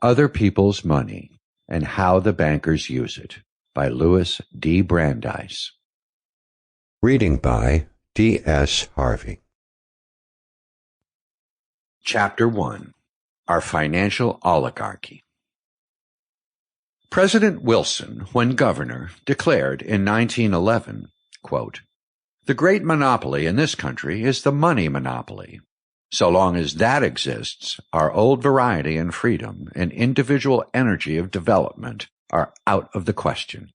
Other People's Money and How the Bankers Use It by Louis D. Brandeis. Reading by D. S. Harvey. Chapter 1. Our Financial Oligarchy. President Wilson, when governor, declared in 1911, quote, "The great monopoly in this country is the money monopoly. So long as that exists, our old variety and freedom and individual energy of development are out of the question.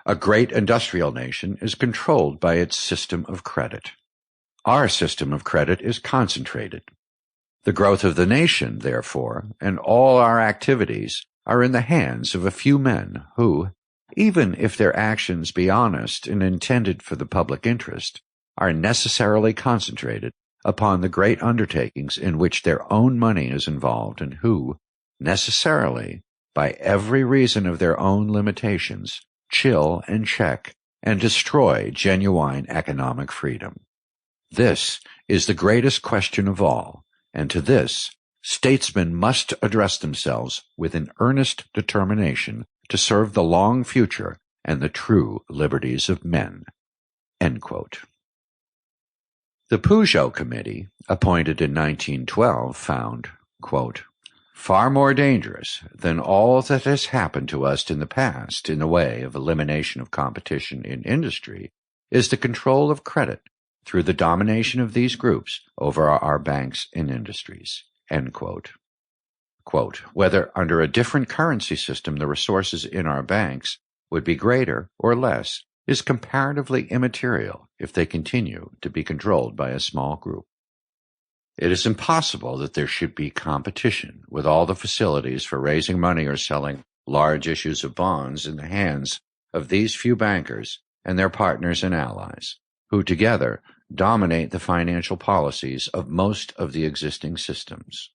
A great industrial nation is controlled by its system of credit. Our system of credit is concentrated. The growth of the nation, therefore, and all our activities are in the hands of a few men who, even if their actions be honest and intended for the public interest, are necessarily concentrated upon the great undertakings in which their own money is involved, and who, necessarily, by every reason of their own limitations, chill and check and destroy genuine economic freedom. This is the greatest question of all, and to this statesmen must address themselves with an earnest determination to serve the long future and the true liberties of men." End quote. The Peugeot Committee, appointed in 1912, found, quote, "Far more dangerous than all that has happened to us in the past in the way of elimination of competition in industry is the control of credit through the domination of these groups over our banks and industries." End quote. Quote, "Whether under a different currency system the resources in our banks would be greater or less is comparatively immaterial if they continue to be controlled by a small group. It is impossible that there should be competition with all the facilities for raising money or selling large issues of bonds in the hands of these few bankers and their partners and allies, who together dominate the financial policies of most of the existing systems.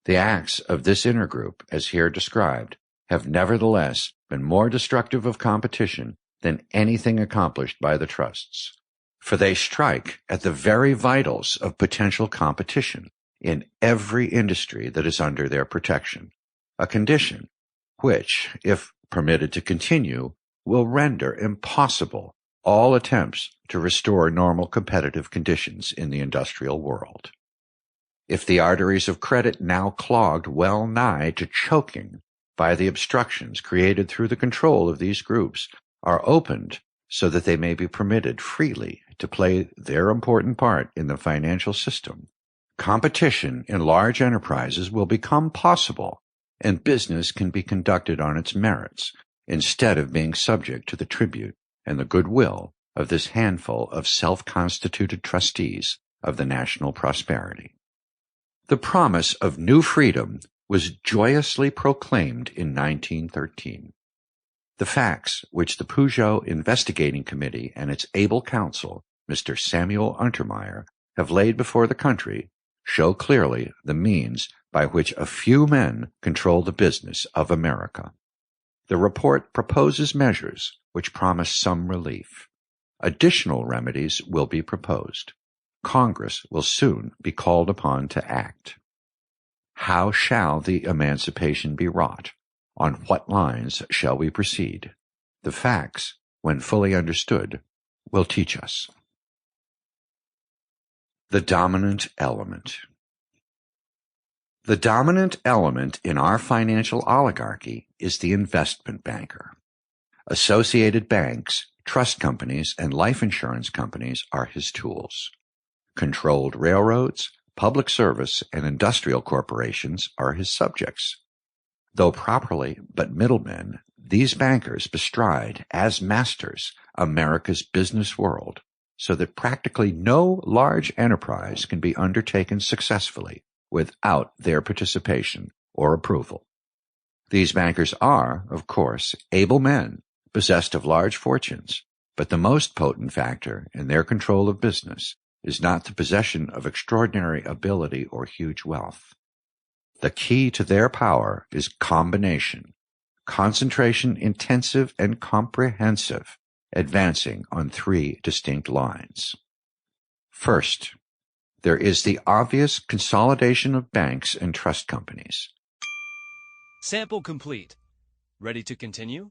The acts of this inner group, as here described, have nevertheless been more destructive of competition than anything accomplished by the trusts, for they strike at the very vitals of potential competition in every industry that is under their protection, a condition which, if permitted to continue, will render impossible all attempts to restore normal competitive conditions in the industrial world. If the arteries of credit, now clogged well nigh to choking by the obstructions created through the control of these groups, are opened so that they may be permitted freely to play their important part in the financial system, competition in large enterprises will become possible, and business can be conducted on its merits instead of being subject to the tribute and the goodwill of this handful of self-constituted trustees of the national prosperity. The promise of new freedom was joyously proclaimed in 1913. The facts which the Peugeot Investigating Committee and its able counsel, Mr. Samuel Untermeyer, have laid before the country show clearly the means by which a few men control the business of America. The report proposes measures which promise some relief. Additional remedies will be proposed. Congress will soon be called upon to act. How shall the emancipation be wrought? On what lines shall we proceed? The facts, when fully understood, will teach us. The dominant element. The dominant element in our financial oligarchy is the investment banker. Associated banks, trust companies, and life insurance companies are his tools. Controlled railroads, public service, and industrial corporations are his subjects. Though properly but middlemen, these bankers bestride, as masters, America's business world, so that practically no large enterprise can be undertaken successfully without their participation or approval. These bankers are, of course, able men, possessed of large fortunes, but the most potent factor in their control of business is not the possession of extraordinary ability or huge wealth. The key to their power is combination, concentration intensive and comprehensive, advancing on three distinct lines. First, there is the obvious consolidation of banks and trust companies. Sample complete. Ready to continue?